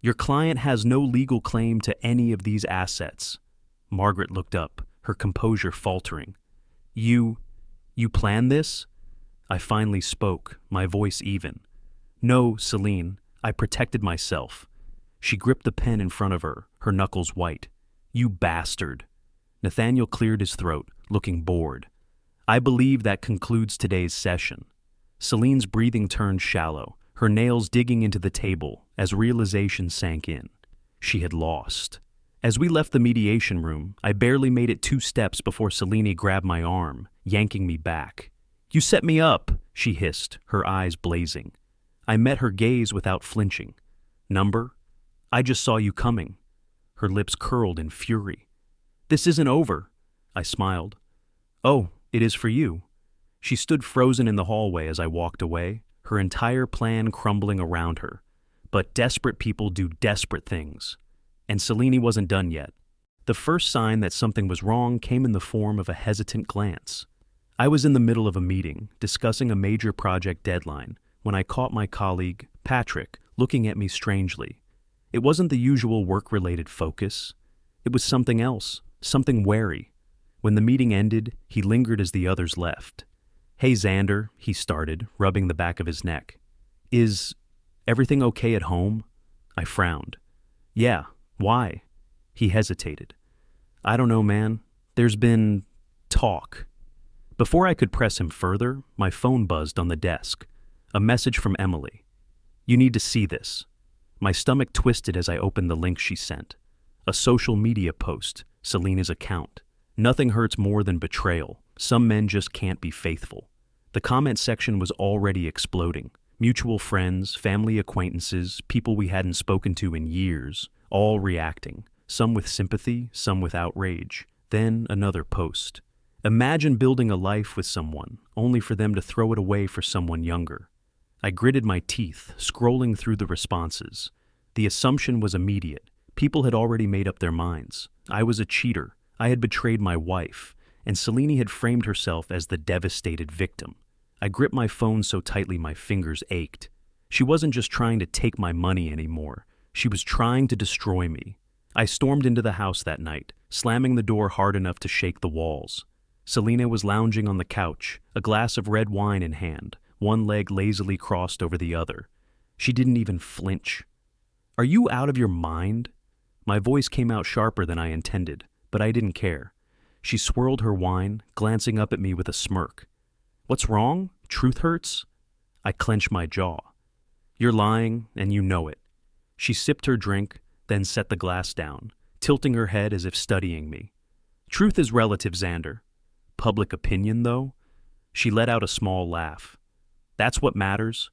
Your client has no legal claim to any of these assets. Margaret looked up, her composure faltering. You planned this? I finally spoke, my voice even. No, Celine, I protected myself. She gripped the pen in front of her, her knuckles white. You bastard. Nathaniel cleared his throat, looking bored. I believe that concludes today's session. Celine's breathing turned shallow, her nails digging into the table as realization sank in. She had lost. As we left the mediation room, I barely made it 2 steps before Selene grabbed my arm, yanking me back. "You set me up," she hissed, her eyes blazing. I met her gaze without flinching. "Number? I just saw you coming." Her lips curled in fury. "This isn't over," I smiled. "Oh, it is for you." She stood frozen in the hallway as I walked away, her entire plan crumbling around her. But desperate people do desperate things. And Selene wasn't done yet. The first sign that something was wrong came in the form of a hesitant glance. I was in the middle of a meeting, discussing a major project deadline, when I caught my colleague, Patrick, looking at me strangely. It wasn't the usual work-related focus. It was something else, something wary. When the meeting ended, he lingered as the others left. "Hey, Xander," he started, rubbing the back of his neck. "Is everything okay at home?" I frowned. "Yeah, why?" He hesitated. "I don't know, man. There's been talk." Before I could press him further, my phone buzzed on the desk. A message from Emily. "You need to see this." My stomach twisted as I opened the link she sent. A social media post, Selena's account. Nothing hurts more than betrayal. Some men just can't be faithful. The comment section was already exploding. Mutual friends, family acquaintances, people we hadn't spoken to in years, all reacting, some with sympathy, some with outrage. Then another post. "Imagine building a life with someone, only for them to throw it away for someone younger." I gritted my teeth, scrolling through the responses. The assumption was immediate. People had already made up their minds. I was a cheater. I had betrayed my wife, and Selene had framed herself as the devastated victim. I gripped my phone so tightly my fingers ached. She wasn't just trying to take my money anymore. She was trying to destroy me. I stormed into the house that night, slamming the door hard enough to shake the walls. Selene was lounging on the couch, a glass of red wine in hand, one leg lazily crossed over the other. She didn't even flinch. "Are you out of your mind?" My voice came out sharper than I intended, but I didn't care. She swirled her wine, glancing up at me with a smirk. "What's wrong? Truth hurts?" I clenched my jaw. "You're lying, and you know it." She sipped her drink, then set the glass down, tilting her head as if studying me. "Truth is relative, Xander. Public opinion, though?" She let out a small laugh. "That's what matters."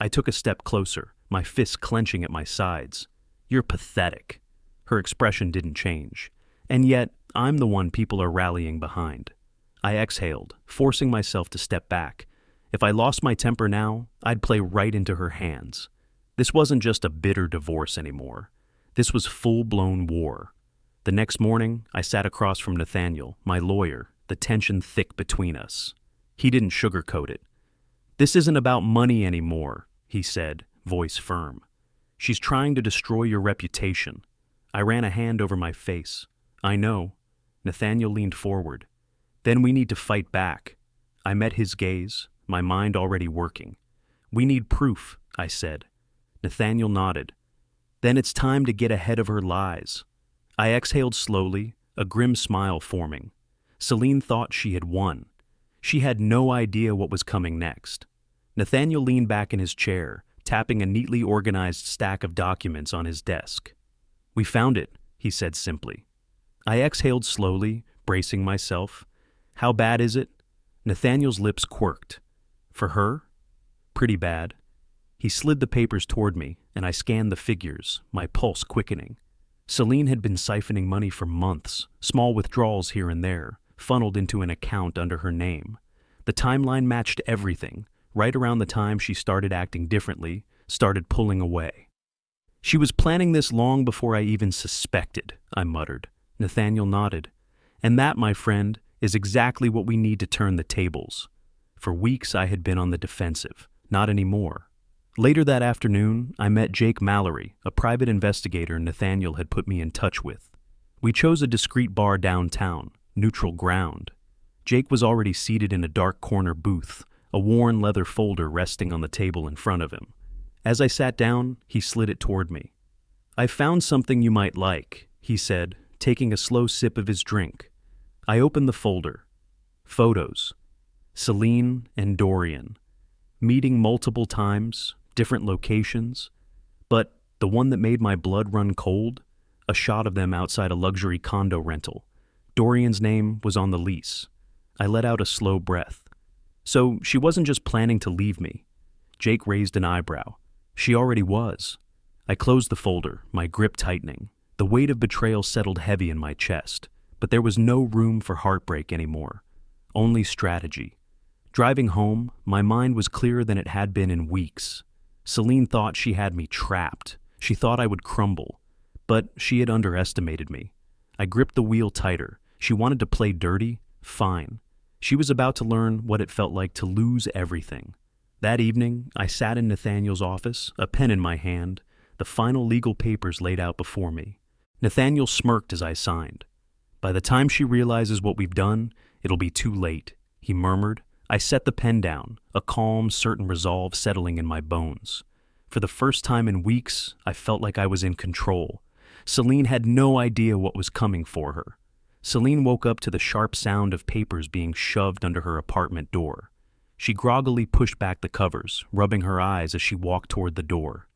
I took a step closer, my fists clenching at my sides. "You're pathetic." Her expression didn't change. And yet, I'm the one people are rallying behind. I exhaled, forcing myself to step back. If I lost my temper now, I'd play right into her hands. This wasn't just a bitter divorce anymore. This was full-blown war. The next morning, I sat across from Nathaniel, my lawyer, the tension thick between us. He didn't sugarcoat it. "This isn't about money anymore," he said, voice firm. "She's trying to destroy your reputation." I ran a hand over my face. "I know." Nathaniel leaned forward. "Then we need to fight back." I met his gaze, my mind already working. "We need proof," I said. Nathaniel nodded. "Then it's time to get ahead of her lies." I exhaled slowly, a grim smile forming. Selene thought she had won. She had no idea what was coming next. Nathaniel leaned back in his chair, tapping a neatly organized stack of documents on his desk. "We found it," he said simply. I exhaled slowly, bracing myself. "How bad is it?" Nathaniel's lips quirked. "For her? Pretty bad." He slid the papers toward me, and I scanned the figures, my pulse quickening. Selene had been siphoning money for months, small withdrawals here and there, funneled into an account under her name. The timeline matched everything, right around the time she started acting differently, started pulling away. "She was planning this long before I even suspected," I muttered. Nathaniel nodded. "And that, my friend, is exactly what we need to turn the tables." For weeks I had been on the defensive. Not anymore. Later that afternoon, I met Jake Mallory, a private investigator Nathaniel had put me in touch with. We chose a discreet bar downtown, neutral ground. Jake was already seated in a dark corner booth, a worn leather folder resting on the table in front of him. As I sat down, he slid it toward me. "I found something you might like," he said, taking a slow sip of his drink. I opened the folder. Photos. Selene and Dorian. Meeting multiple times, different locations, but the one that made my blood run cold, a shot of them outside a luxury condo rental. Dorian's name was on the lease. I let out a slow breath. So she wasn't just planning to leave me. Jake raised an eyebrow. She already was. I closed the folder, my grip tightening. The weight of betrayal settled heavy in my chest, but there was no room for heartbreak anymore. Only strategy. Driving home, my mind was clearer than it had been in weeks. Celine thought she had me trapped. She thought I would crumble. But she had underestimated me. I gripped the wheel tighter. She wanted to play dirty? Fine. She was about to learn what it felt like to lose everything. That evening, I sat in Nathaniel's office, a pen in my hand, the final legal papers laid out before me. Nathaniel smirked as I signed. By the time she realizes what we've done, it'll be too late, he murmured. I set the pen down, a calm, certain resolve settling in my bones. For the first time in weeks, I felt like I was in control. Celine had no idea what was coming for her. Celine woke up to the sharp sound of papers being shoved under her apartment door. She groggily pushed back the covers, rubbing her eyes as she walked toward the door.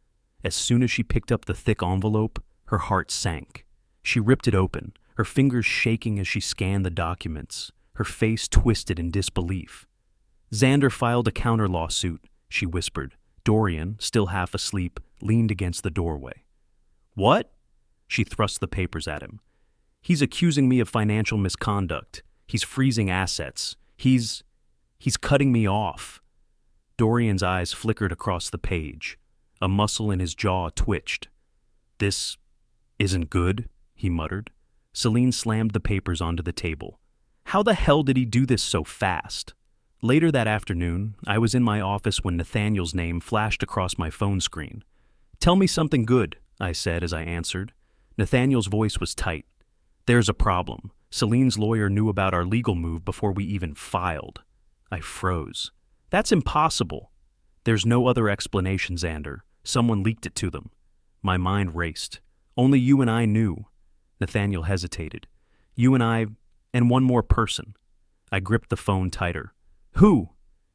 As soon as she picked up the thick envelope, her heart sank. She ripped it open, her fingers shaking as she scanned the documents, her face twisted in disbelief. "Xander filed a counter lawsuit," she whispered. Dorian, still half asleep, leaned against the doorway. "What?" She thrust the papers at him. "He's accusing me of financial misconduct. He's freezing assets. He's cutting me off." Dorian's eyes flickered across the page. A muscle in his jaw twitched. "This isn't good," he muttered. Celine slammed the papers onto the table. "How the hell did he do this so fast?" Later that afternoon, I was in my office when Nathaniel's name flashed across my phone screen. "Tell me something good," I said as I answered. Nathaniel's voice was tight. "There's a problem. Celine's lawyer knew about our legal move before we even filed." I froze. "That's impossible." "There's no other explanation, Xander. Someone leaked it to them." My mind raced. "Only you and I knew." Nathaniel hesitated. "You and I, and one more person." I gripped the phone tighter. "Who?"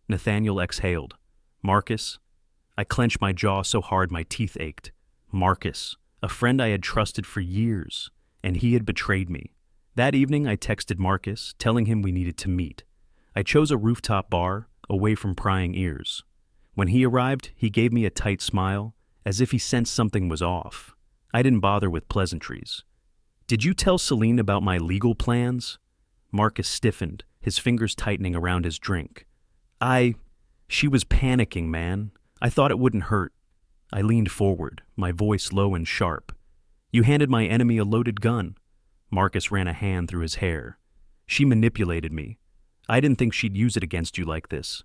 Nathaniel exhaled. "Marcus." I clenched my jaw so hard my teeth ached. Marcus, a friend I had trusted for years, and he had betrayed me. That evening I texted Marcus, telling him we needed to meet. I chose a rooftop bar, away from prying ears. When he arrived, he gave me a tight smile, as if he sensed something was off. I didn't bother with pleasantries. "Did you tell Celine about my legal plans?" Marcus stiffened, his fingers tightening around his drink. She was panicking, man. I thought it wouldn't hurt." I leaned forward, my voice low and sharp. "You handed my enemy a loaded gun." Marcus ran a hand through his hair. "She manipulated me. I didn't think she'd use it against you like this."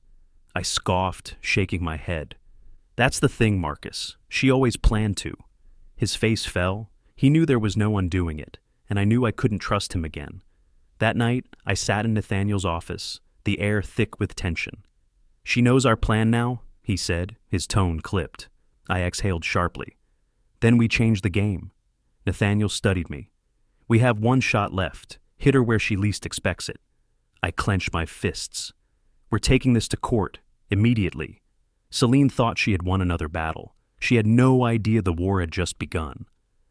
I scoffed, shaking my head. "That's the thing, Marcus. She always planned to." His face fell. He knew there was no undoing it, and I knew I couldn't trust him again. That night, I sat in Nathaniel's office, the air thick with tension. "She knows our plan now," he said, his tone clipped. I exhaled sharply. "Then we change the game." Nathaniel studied me. "We have one shot left. Hit her where she least expects it." I clenched my fists. "We're taking this to court, immediately." Celine thought she had won another battle. She had no idea the war had just begun.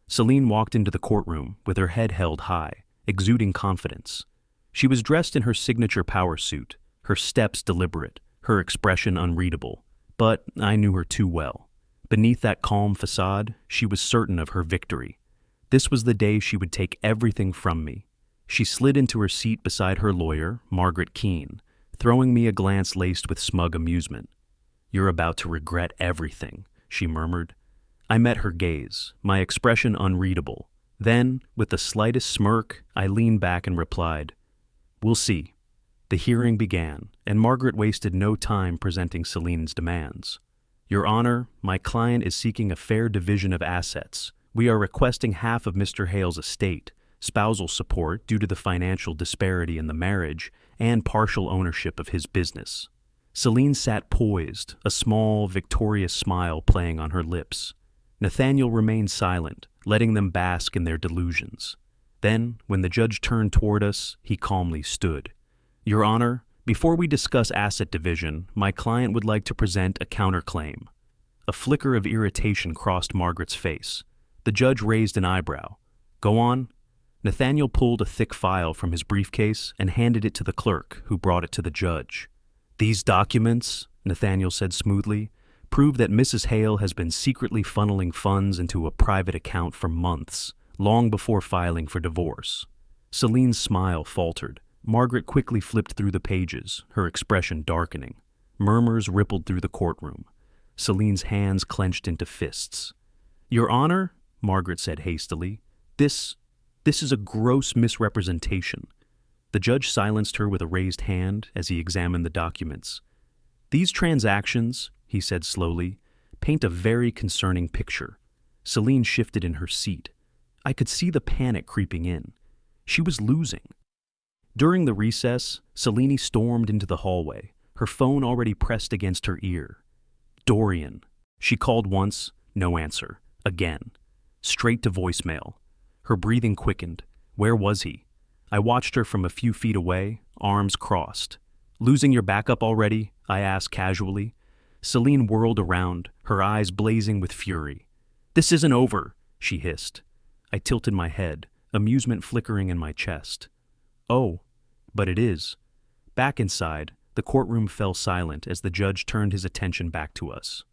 Celine walked into the courtroom with her head held high, exuding confidence. She was dressed in her signature power suit, her steps deliberate, her expression unreadable. But I knew her too well. Beneath that calm facade, she was certain of her victory. This was the day she would take everything from me. She slid into her seat beside her lawyer, Margaret Keene, throwing me a glance laced with smug amusement. "You're about to regret everything," she murmured. I met her gaze, my expression unreadable. Then, with the slightest smirk, I leaned back and replied, "We'll see." The hearing began, and Margaret wasted no time presenting Celine's demands. "Your Honor, my client is seeking a fair division of assets. We are requesting half of Mr. Hale's estate, spousal support due to the financial disparity in the marriage, and partial ownership of his business." Celine sat poised, a small, victorious smile playing on her lips. Nathaniel remained silent, letting them bask in their delusions. Then, when the judge turned toward us, he calmly stood. "Your Honor, before we discuss asset division, my client would like to present a counterclaim." A flicker of irritation crossed Margaret's face. The judge raised an eyebrow. Go on. Nathaniel pulled a thick file from his briefcase and handed it to the clerk, who brought it to the judge. These documents, Nathaniel said smoothly, prove that Mrs. Hale has been secretly funneling funds into a private account for months, long before filing for divorce. Celine's smile faltered. Margaret quickly flipped through the pages, her expression darkening. Murmurs rippled through the courtroom. Celine's hands clenched into fists. Your Honor, Margaret said hastily, this is a gross misrepresentation. The judge silenced her with a raised hand as he examined the documents. These transactions, he said slowly, paint a very concerning picture. Celine shifted in her seat. I could see the panic creeping in. She was losing. During the recess, Celine stormed into the hallway, her phone already pressed against her ear. Dorian. She called once, no answer. Again. Straight to voicemail. Her breathing quickened. Where was he? I watched her from a few feet away, arms crossed. Losing your backup already? I asked casually. Celine whirled around, her eyes blazing with fury. This isn't over, she hissed. I tilted my head, amusement flickering in my chest. Oh, but it is. Back inside, the courtroom fell silent as the judge turned his attention back to us.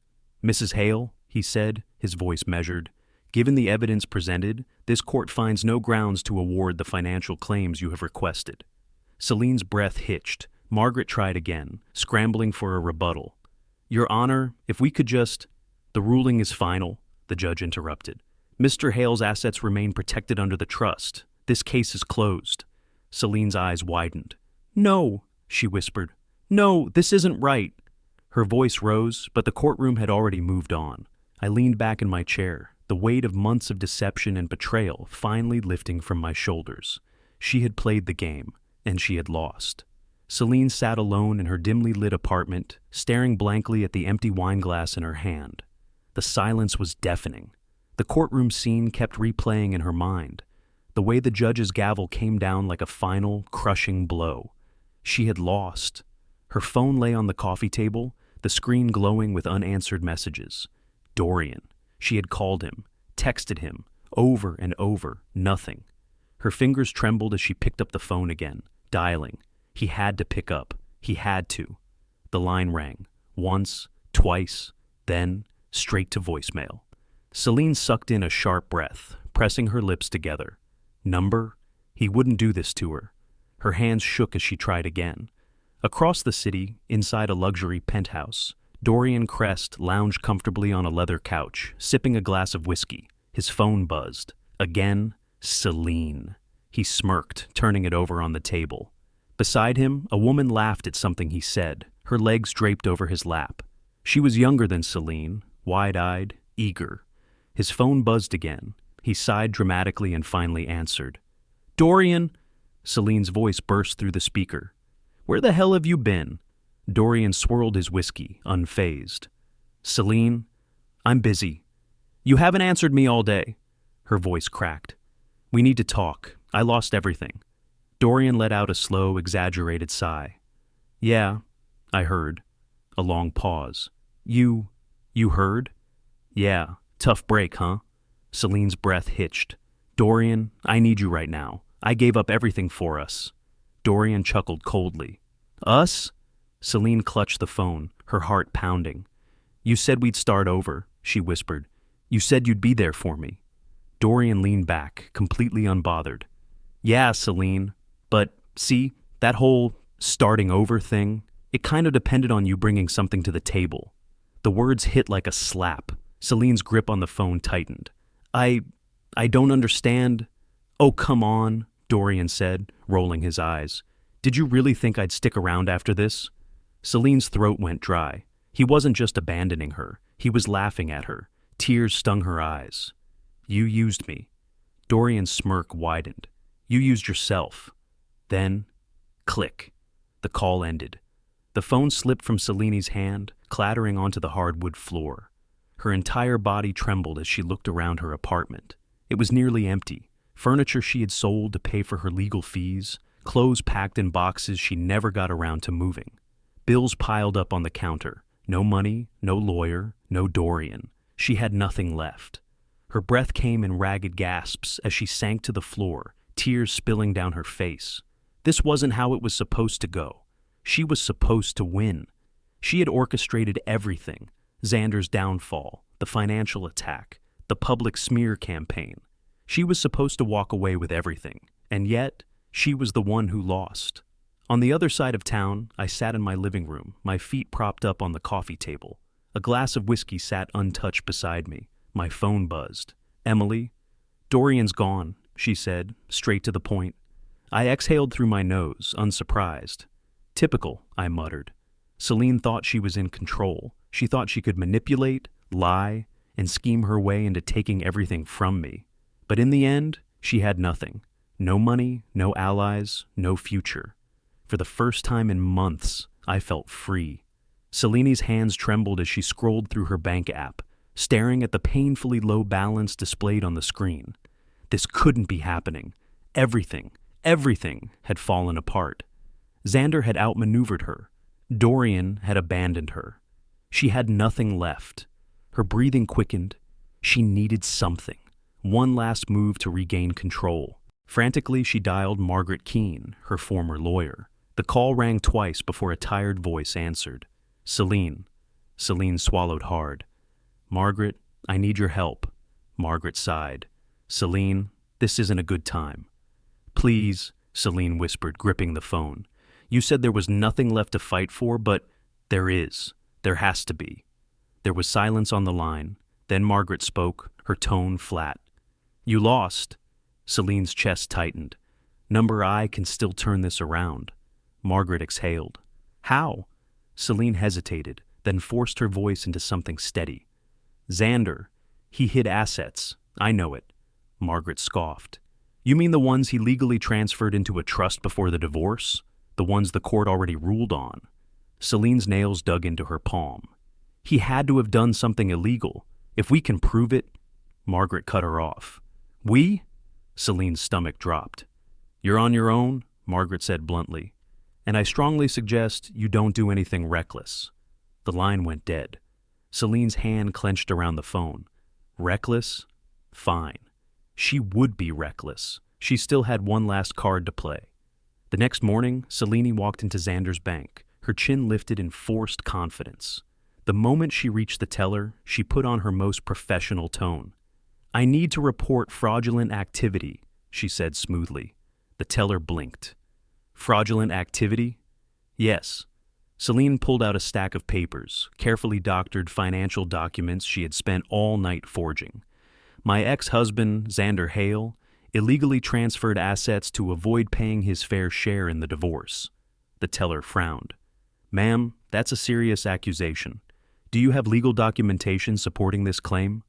Mrs. Hale, he said, his voice measured, given the evidence presented, this court finds no grounds to award the financial claims you have requested. Celine's breath hitched. Margaret tried again, scrambling for a rebuttal. Your Honor, if we could just— The ruling is final, the judge interrupted. Mr. Hale's assets remain protected under the trust. This case is closed. Celine's eyes widened. No, she whispered. No, this isn't right. Her voice rose, but the courtroom had already moved on. I leaned back in my chair, the weight of months of deception and betrayal finally lifting from my shoulders. She had played the game, and she had lost. Celine sat alone in her dimly lit apartment, staring blankly at the empty wine glass in her hand. The silence was deafening. The courtroom scene kept replaying in her mind. The way the judge's gavel came down like a final, crushing blow. She had lost. Her phone lay on the coffee table, the screen glowing with unanswered messages. Dorian. She had called him, texted him, over and over, nothing. Her fingers trembled as she picked up the phone again, dialing. He had to pick up. He had to. The line rang. Once, twice, then straight to voicemail. Celine sucked in a sharp breath, pressing her lips together. Number? He wouldn't do this to her. Her hands shook as she tried again. Across the city, inside a luxury penthouse, Dorian Crest lounged comfortably on a leather couch, sipping a glass of whiskey. His phone buzzed. Again, Celine. He smirked, turning it over on the table. Beside him, a woman laughed at something he said, her legs draped over his lap. She was younger than Celine, wide-eyed, eager. His phone buzzed again. He sighed dramatically and finally answered. Dorian! Celine's voice burst through the speaker. Where the hell have you been? Dorian swirled his whiskey, unfazed. Celine, I'm busy. You haven't answered me all day. Her voice cracked. We need to talk. I lost everything. Dorian let out a slow, exaggerated sigh. Yeah, I heard. A long pause. You heard? Yeah, tough break, huh? Celine's breath hitched. Dorian, I need you right now. I gave up everything for us. Dorian chuckled coldly. Us? Celine clutched the phone, her heart pounding. You said we'd start over, she whispered. You said you'd be there for me. Dorian leaned back, completely unbothered. Yeah, Celine, but see, that whole starting over thing, it kind of depended on you bringing something to the table. The words hit like a slap. Celine's grip on the phone tightened. I don't understand. Oh, come on, Dorian said, rolling his eyes. Did you really think I'd stick around after this? Celine's throat went dry. He wasn't just abandoning her. He was laughing at her. Tears stung her eyes. You used me. Dorian's smirk widened. You used yourself. Then, click. The call ended. The phone slipped from Celine's hand, clattering onto the hardwood floor. Her entire body trembled as she looked around her apartment. It was nearly empty. Furniture she had sold to pay for her legal fees, clothes packed in boxes she never got around to moving. Bills piled up on the counter, No money, no lawyer, no Dorian. She had nothing left. Her breath came in ragged gasps as she sank to the floor, tears spilling down her face. This wasn't how it was supposed to go. She was supposed to win. She had orchestrated everything: Xander's downfall, the financial attack, the public smear campaign. She was supposed to walk away with everything, and yet she was the one who lost. On the other side of town, I sat in my living room, my feet propped up on the coffee table. A glass of whiskey sat untouched beside me. My phone buzzed. "Emily?" "Dorian's gone," she said, straight to the point. I exhaled through my nose, unsurprised. "Typical," I muttered. Celine thought she was in control. She thought she could manipulate, lie, and scheme her way into taking everything from me. But in the end, she had nothing. No money, no allies, no future. For the first time in months, I felt free. Celine's hands trembled as she scrolled through her bank app, staring at the painfully low balance displayed on the screen. This couldn't be happening. Everything had fallen apart. Xander had outmaneuvered her. Dorian had abandoned her. She had nothing left. Her breathing quickened. She needed something. One last move to regain control. Frantically, she dialed Margaret Keene, her former lawyer. The call rang twice before a tired voice answered. "Celine." Celine swallowed hard. "Margaret, I need your help." Margaret sighed. "Celine, this isn't a good time." "Please," Celine whispered, gripping the phone. "You said there was nothing left to fight for, but there is. There has to be." There was silence on the line. Then Margaret spoke, her tone flat. "You lost." Celine's chest tightened. "Number I can still turn this around." Margaret exhaled. "How?" Celine hesitated, then forced her voice into something steady. "Xander, he hid assets. I know it." Margaret scoffed. "You mean the ones he legally transferred into a trust before the divorce? The ones the court already ruled on?" Celine's nails dug into her palm. "He had to have done something illegal. If we can prove it—" Margaret cut her off. "We?" Celine's stomach dropped. "You're on your own," Margaret said bluntly. "And I strongly suggest you don't do anything reckless." The line went dead. Celine's hand clenched around the phone. Reckless? Fine. She would be reckless. She still had one last card to play. The next morning, Celine walked into Xander's bank, her chin lifted in forced confidence. The moment she reached the teller, she put on her most professional tone. "I need to report fraudulent activity," she said smoothly. The teller blinked. "Fraudulent activity?" "Yes." Celine pulled out a stack of papers, carefully doctored financial documents she had spent all night forging. "My ex-husband, Xander Hale, illegally transferred assets to avoid paying his fair share in the divorce." The teller frowned. "Ma'am, that's a serious accusation. Do you have legal documentation supporting this claim?"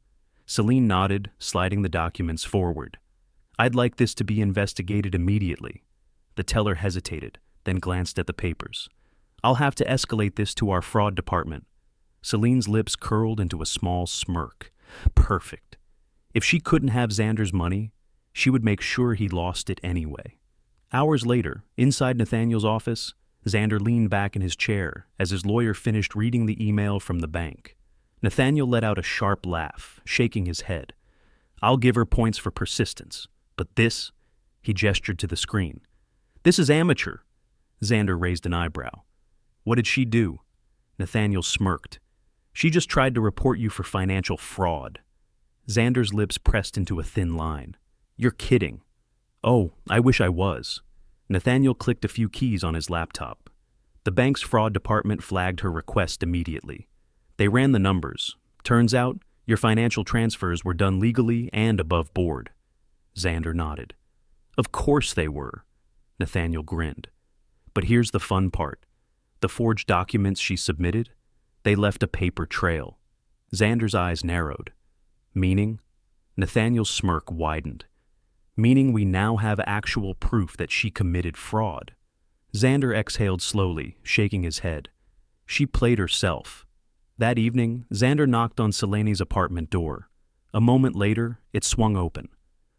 Celine nodded, sliding the documents forward. "I'd like this to be investigated immediately." The teller hesitated, then glanced at the papers. "I'll have to escalate this to our fraud department." Celine's lips curled into a small smirk. Perfect. If she couldn't have Xander's money, she would make sure he lost it anyway. Hours later, inside Nathaniel's office, Xander leaned back in his chair as his lawyer finished reading the email from the bank. Nathaniel let out a sharp laugh, shaking his head. "I'll give her points for persistence, but this," he gestured to the screen. "This is amateur." Xander raised an eyebrow. "What did she do?" Nathaniel smirked. "She just tried to report you for financial fraud." Xander's lips pressed into a thin line. "You're kidding." "Oh, I wish I was." Nathaniel clicked a few keys on his laptop. The bank's fraud department flagged her request immediately. They ran the numbers. "Turns out, your financial transfers were done legally and above board." Xander nodded. "Of course they were." Nathaniel grinned. "But here's the fun part. The forged documents she submitted, they left a paper trail." Xander's eyes narrowed. "Meaning?" Nathaniel's smirk widened. "Meaning we now have actual proof that she committed fraud." Xander exhaled slowly, shaking his head. She played herself. That evening, Xander knocked on Celine's apartment door. A moment later, it swung open.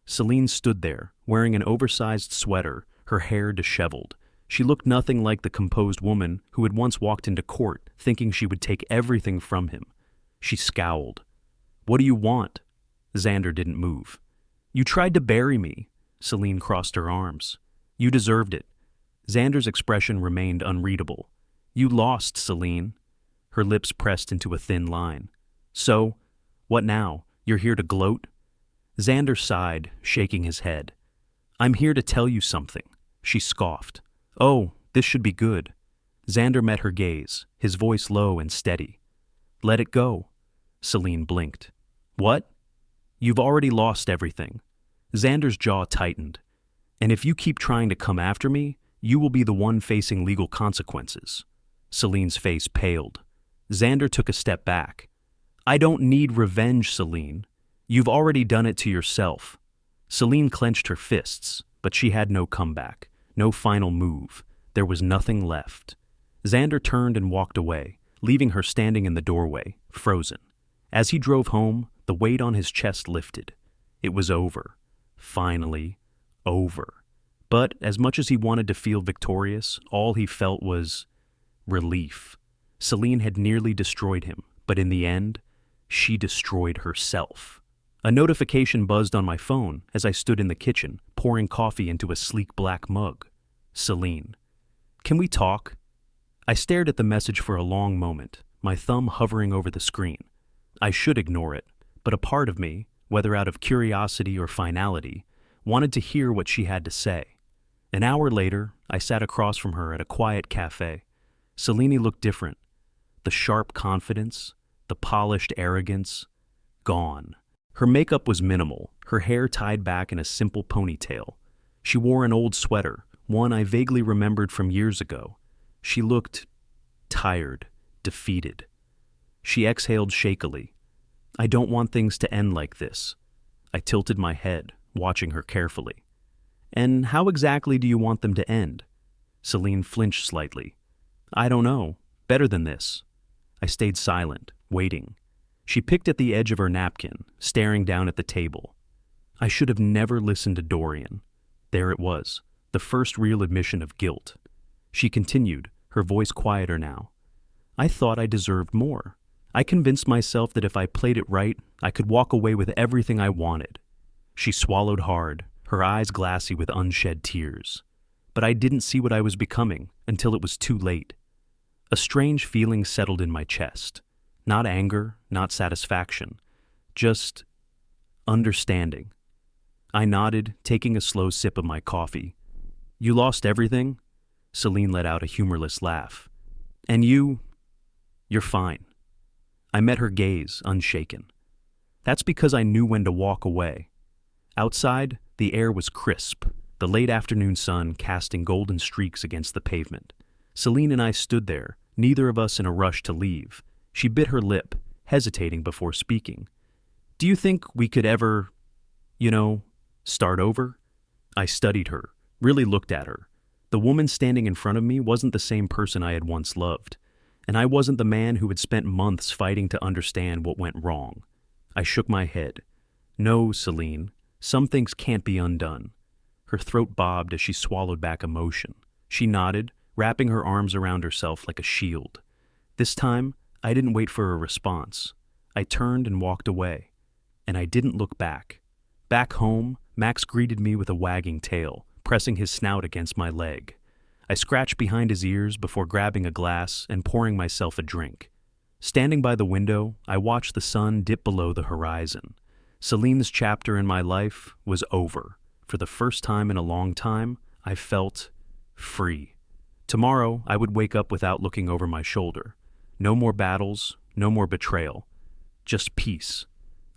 Celine stood there, wearing an oversized sweater, her hair disheveled. She looked nothing like the composed woman who had once walked into court thinking she would take everything from him. She scowled. "What do you want?" Xander didn't move. "You tried to bury me." Celine crossed her arms. "You deserved it." Xander's expression remained unreadable. "You lost, Celine." Her lips pressed into a thin line. "So, what now? You're here to gloat?" Xander sighed, shaking his head. "I'm here to tell you something." She scoffed. "Oh, this should be good." Xander met her gaze, his voice low and steady. "Let it go." Celine blinked. "What?" "You've already lost everything." Xander's jaw tightened. "And if you keep trying to come after me, you will be the one facing legal consequences." Celine's face paled. Xander took a step back. "I don't need revenge, Celine. You've already done it to yourself." Celine clenched her fists, but she had no comeback, no final move. There was nothing left. Xander turned and walked away, leaving her standing in the doorway, frozen. As he drove home, the weight on his chest lifted. It was over. Finally, over. But as much as he wanted to feel victorious, all he felt was relief. Celine had nearly destroyed him, but in the end, she destroyed herself. A notification buzzed on my phone as I stood in the kitchen, pouring coffee into a sleek black mug. Celine. "Can we talk?" I stared at the message for a long moment, my thumb hovering over the screen. I should ignore it, but a part of me, whether out of curiosity or finality, wanted to hear what she had to say. An hour later, I sat across from her at a quiet cafe. Celine looked different. The sharp confidence, the polished arrogance, gone. Her makeup was minimal, her hair tied back in a simple ponytail. She wore an old sweater, one I vaguely remembered from years ago. She looked tired, defeated. She exhaled shakily. "I don't want things to end like this." I tilted my head, watching her carefully. "And how exactly do you want them to end?" Celine flinched slightly. "I don't know. Better than this." I stayed silent, waiting. She picked at the edge of her napkin, staring down at the table. I should have never listened to Dorian. There it was, the first real admission of guilt. She continued, her voice quieter now. "I thought I deserved more. I convinced myself that if I played it right, I could walk away with everything I wanted." She swallowed hard, her eyes glassy with unshed tears. But I didn't see what I was becoming until it was too late. A strange feeling settled in my chest. Not anger, not satisfaction, just understanding. I nodded, taking a slow sip of my coffee. "You lost everything?" Celine let out a humorless laugh. "And you're fine." I met her gaze, unshaken. "That's because I knew when to walk away." Outside, the air was crisp, the late afternoon sun casting golden streaks against the pavement. Celine and I stood there, neither of us in a rush to leave. She bit her lip, hesitating before speaking. "Do you think we could ever, start over?" I studied her, really looked at her. The woman standing in front of me wasn't the same person I had once loved, and I wasn't the man who had spent months fighting to understand what went wrong. I shook my head. "No, Celine, some things can't be undone." Her throat bobbed as she swallowed back emotion. She nodded, wrapping her arms around herself like a shield. This time, I didn't wait for a response. I turned and walked away, and I didn't look back. Back home, Max greeted me with a wagging tail, pressing his snout against my leg. I scratched behind his ears before grabbing a glass and pouring myself a drink. Standing by the window, I watched the sun dip below the horizon. Celine's chapter in my life was over. For the first time in a long time, I felt free. Tomorrow, I would wake up without looking over my shoulder. No more battles, no more betrayal. Just peace.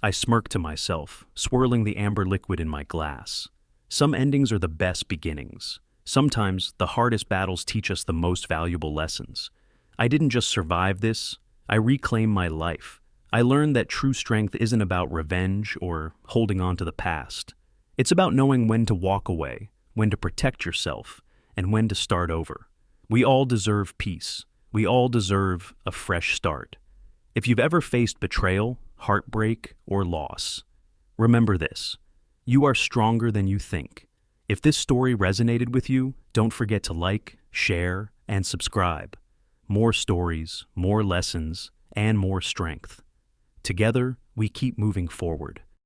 I smirked to myself, swirling the amber liquid in my glass. Some endings are the best beginnings. Sometimes, the hardest battles teach us the most valuable lessons. I didn't just survive this, I reclaimed my life. I learned that true strength isn't about revenge or holding on to the past. It's about knowing when to walk away, when to protect yourself, and when to start over. We all deserve peace. We all deserve a fresh start. If you've ever faced betrayal, heartbreak, or loss, remember this: you are stronger than you think. If this story resonated with you, don't forget to like, share, and subscribe. More stories, more lessons, and more strength. Together, we keep moving forward.